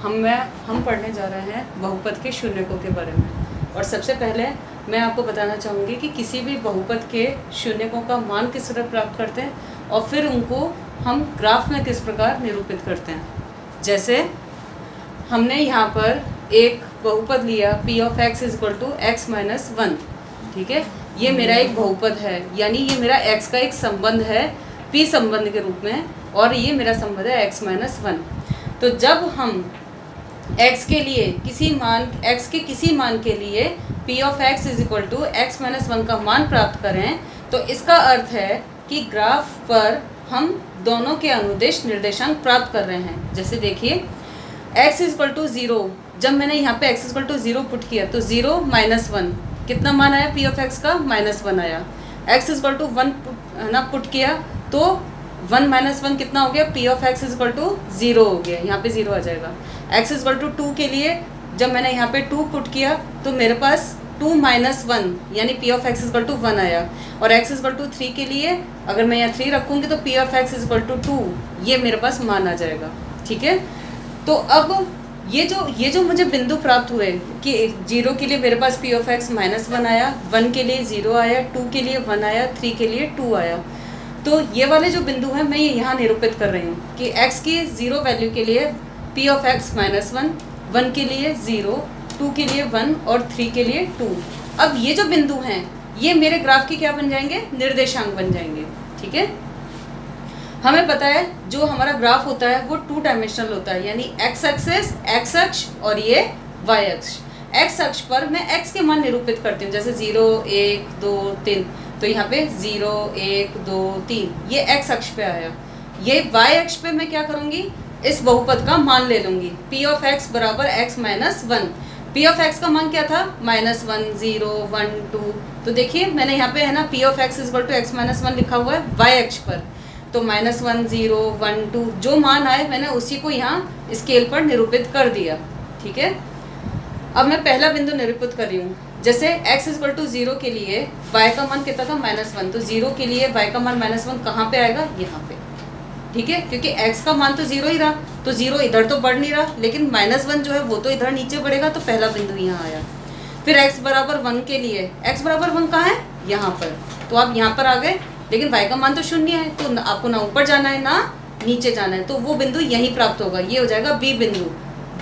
हम पढ़ने जा रहे हैं बहुपद के शून्यकों के बारे में। और सबसे पहले मैं आपको बताना चाहूँगी कि किसी भी बहुपद के शून्यकों का मान किस तरह प्राप्त करते हैं और फिर उनको हम ग्राफ में किस प्रकार निरूपित करते हैं। जैसे हमने यहाँ पर एक बहुपद लिया p of x equal to x minus 1, ठीक है। ये मेरा एक बहुपद है, यानी ये मेरा x का एक संबंध है p संबंध के रूप में, और ये मेरा संबंध है x माइनस 1। तो जब हम x के लिए किसी मान के लिए p of x is equal to x minus 1 का मान प्राप्त करें, तो इसका अर्थ है कि ग्राफ पर हम दोनों के अनुदिश निर्देशांक प्राप्त कर रहे हैं। जैसे देखिए x इज इक्वल टू 0, जब मैंने यहाँ पे x is equal to 0 put किया तो 0 माइनस 1 कितना मान आया p ऑफ x का, -1 आया। x is equal to 1 put किया तो 1 माइनस 1 कितना हो गया, p of x is equal to 0 हो गया, यहाँ पे 0 आ जाएगा। x इज इक्वल टू 2 के लिए जब मैंने यहाँ पे 2 पुट किया तो मेरे पास 2 माइनस 1 यानी p of x is equal to 1 आया। और x इज इक्वल टू 3 के लिए अगर मैं यहाँ 3 रखूँगी तो p of x is equal to 2, ये मेरे पास मान आ जाएगा, ठीक है। तो अब ये जो मुझे बिंदु प्राप्त हुए कि 0 के लिए मेरे पास p ऑफ x -1 आया, 1 के लिए 0 आया, 2 के लिए 1 आया, 3 के लिए 2 आया। तो ये वाले जो बिंदु हैं मैं यहाँ निरूपित कर रही हूँ कि x की 0 वैल्यू के लिए p ऑफ x -1, 1 के लिए 0, 2 के लिए 1 और 3 के लिए 2। अब ये जो बिंदु हैं ये मेरे ग्राफ के क्या बन जाएंगे, निर्देशांक बन जाएंगे, ठीक है। हमें पता है जो हमारा ग्राफ होता है वो 2 डायमेंशनल होता है, यानी x एक्सिस, x अक्ष और ये y अक्ष। x अक्ष पर मैं x के मान निरूपित करती हूँ, जैसे 0, 1, 2, 3, तो यहाँ पे 0, 1, 2, 3 ये x अक्ष पे आया। ये y अक्ष पे मैं क्या करूँगी, इस बहुपद का मान ले लूँगी p ऑफ x बराबर x minus 1। p of x का मान क्या था, -1, 0, 1, 2। तो देखिए मैंने यहाँ पे है ना p of x is equal to x minus 1 लिखा हुआ है y अक्ष पर, तो -1, 0, 1, 2 जो मान आए मैंने उसी को यहाँ स्केल पर निरूपित कर दिया, ठीक है। अब मैं पहला बिंदु निरूपित कर रही हूँ। जैसे x इज इक्वल टू 0 के लिए y का मान कितना था, -1, तो 0 के लिए y का मान -1 कहाँ पे आएगा, यहाँ पे, ठीक है। क्योंकि x का मान तो 0 ही रहा, तो 0 इधर तो बढ़ नहीं रहा, लेकिन -1 जो है वो तो इधर नीचे बढ़ेगा, तो पहला बिंदु यहाँ आया। फिर x बराबर 1 के लिए, x बराबर 1 कहाँ है, यहाँ पर, तो आप यहाँ पर आ गए, लेकिन y का मान तो 0 है, तो आपको ना ऊपर जाना है ना नीचे जाना है, तो वो बिंदु यहीं प्राप्त होगा। ये हो जाएगा b बिंदु,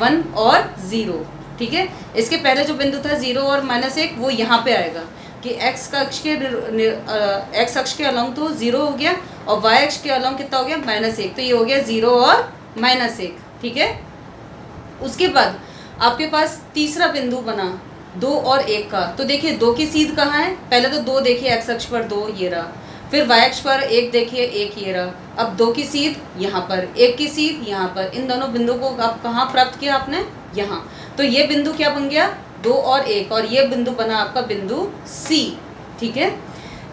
1 और 0, ठीक है। इसके पहले जो बिंदु था 0 और -1 वो यहाँ पे आएगा कि x अक्ष के अलॉन्ग तो 0 हो गया और y अक्ष के अलॉन्ग कितना हो गया, -1, तो ये हो गया 0 और -1, ठीक है। उसके बाद आपके पास तीसरा बिंदु बना 2 और 1 का। तो देखिए 2 की सीध कहाँ है, पहले तो 2 देखिए x अक्ष पर 2 ये रहा, फिर y अक्ष पर 1 देखिए 1 ये रहा। अब 2 की सीध यहाँ पर, 1 की सीध यहाँ पर, इन दोनों बिंदुओं को आप कहाँ प्राप्त किया आपने, यहाँ। तो ये बिंदु क्या बन गया, 2 और 1, और ये बिंदु बना आपका बिंदु C, ठीक है।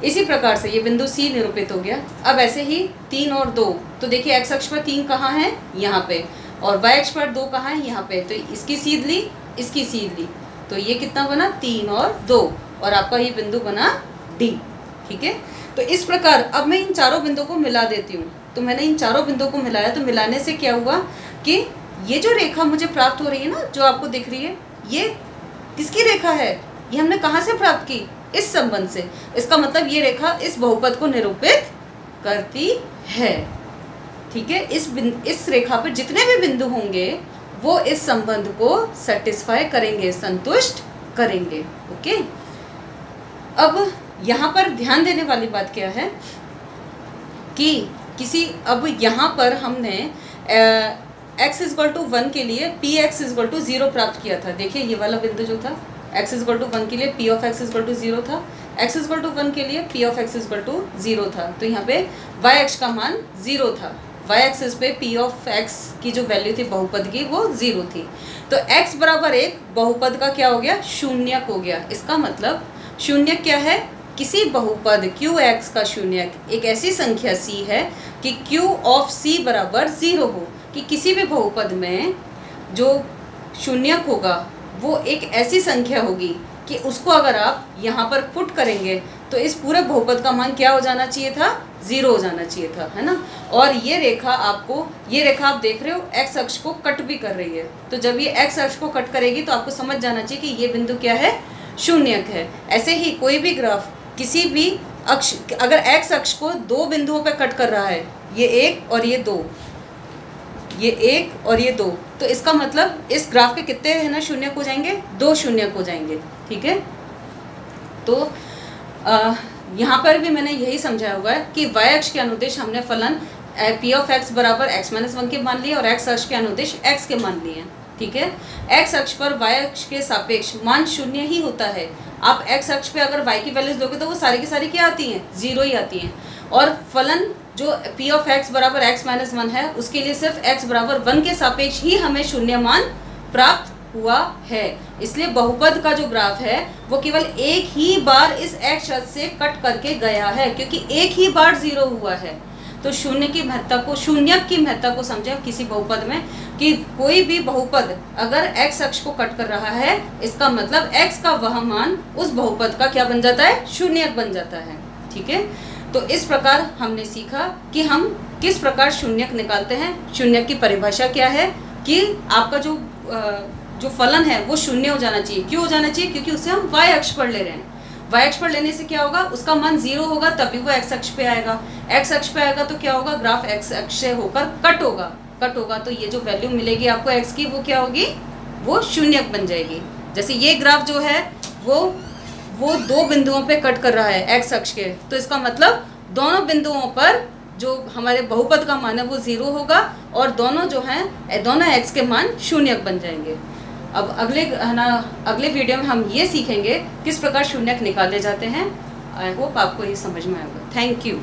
इसी प्रकार से ये बिंदु C निरूपित हो गया। अब ऐसे ही 3 और 2, तो देखिए x अक्ष पर 3 कहाँ है, यहाँ पे, और y अक्ष पर 2 कहाँ है, यहाँ पे, तो इसकी सीध ली, इसकी सीध ली, तो ये कितना बना, 3 और 2, और आपका ये बिंदु बना D, ठीक है। तो इस प्रकार अब मैं इन चारों बिंदुओं को मिला देती हूँ। तो मैंने इन चारों बिंदुओं को मिलाया, तो मिलाने से क्या हुआ कि ये जो रेखा मुझे प्राप्त हो रही है ना, जो आपको दिख रही है, ये किसकी रेखा है, ये हमने कहाँ से प्राप्त की, इस संबंध से। इसका मतलब ये रेखा इस बहुपद को निरूपित करती है, ठीक है। इस रेखा पर जितने भी बिंदु होंगे वो इस संबंध को सेटिस्फाई करेंगे, संतुष्ट करेंगे, ओके। अब यहाँ पर ध्यान देने वाली बात क्या है कि अब यहाँ पर हमने x इज इक्वल टू 1 के लिए px इज इक्वल टू 0 प्राप्त किया था। देखिए ये वाला बिंदु जो था, x इज इक्वल टू 1 के लिए p of x is equal to 0 था, x इज इक्वल टू 1 के लिए p of x is equal to 0 था। तो यहाँ पे y अक्ष का मान 0 था, y एक्सिस पे p ऑफ x की जो वैल्यू थी बहुपद की वो 0 थी। तो x बराबर 1 बहुपद का क्या हो गया, शून्यक हो गया। इसका मतलब शून्यक क्या है, किसी बहुपद QX का शून्यक एक ऐसी संख्या C है कि Q ऑफ C बराबर 0 हो, कि किसी भी बहुपद में जो शून्यक होगा वो एक ऐसी संख्या होगी कि उसको अगर आप यहाँ पर पुट करेंगे तो इस पूरे बहुपद का मान क्या हो जाना चाहिए था, 0 हो जाना चाहिए था, है ना। और ये रेखा आप देख रहे हो x अक्ष को कट भी कर रही है, तो जब ये x अक्ष को कट करेगी तो आपको समझ जाना चाहिए कि ये बिंदु क्या है, शून्यक है। ऐसे ही कोई भी ग्राफ किसी भी अक्ष, अगर x अक्ष को 2 बिंदुओं पर कट कर रहा है, ये 1 और ये 2, ये 1 और ये 2, तो इसका मतलब इस ग्राफ के कितने है ना शून्यक हो जाएंगे, 2 शून्यक हो जाएंगे, ठीक है। तो यहाँ पर भी मैंने यही समझाया हुआ है कि y अक्ष के अनुदिश हमने फलन p ऑफ x बराबर x-1 के मान लिए और x अक्ष के अनुदिश x के मान लिए, ठीक है। x अक्ष पर y अक्ष के सापेक्ष मान 0 ही होता है। आप x अक्ष पे अगर y की वैल्यूज दोगे तो वो सारी की सारी क्या आती हैं, 0 ही आती हैं। और फलन जो p ऑफ x बराबर x-1 है, उसके लिए सिर्फ x बराबर 1 के सापेक्ष ही हमें 0 मान प्राप्त हुआ है। इसलिए बहुपद का जो ग्राफ है वो केवल एक ही बार इस x अक्ष से कट करके गया है, क्योंकि एक ही बार 0 हुआ है। तो शून्यक की महत्ता को समझें किसी बहुपद में, कि कोई भी बहुपद अगर x अक्ष को कट कर रहा है, इसका मतलब x का वह मान उस बहुपद का क्या बन जाता है, शून्यक बन जाता है, ठीक है। तो इस प्रकार हमने सीखा कि हम किस प्रकार शून्यक निकालते हैं। शून्यक की परिभाषा क्या है कि आपका जो फलन है वो 0 हो जाना चाहिए। क्यों हो जाना चाहिए, क्योंकि उसे हम y अक्ष पर ले रहे हैं। y अक्ष पर लेने से क्या होगा, उसका मान 0 होगा, तभी वो x अक्ष पे आएगा। x अक्ष पे आएगा तो क्या होगा, ग्राफ x अक्ष से होकर कट होगा, तो ये जो वैल्यू मिलेगी आपको x की, वो क्या होगी, वो शून्यक बन जाएगी। जैसे ये ग्राफ जो है वो 2 बिंदुओं पे कट कर रहा है x अक्ष के, तो इसका मतलब दोनों बिंदुओं पर जो हमारे बहुपद का मान है वो 0 होगा और दोनों जो हैं, दोनों x के मान शून्यक बन जाएंगे। अब अगले वीडियो में हम ये सीखेंगे किस प्रकार शून्यक निकाले जाते हैं। आई होप आपको ये समझ में आएगा। Thank you.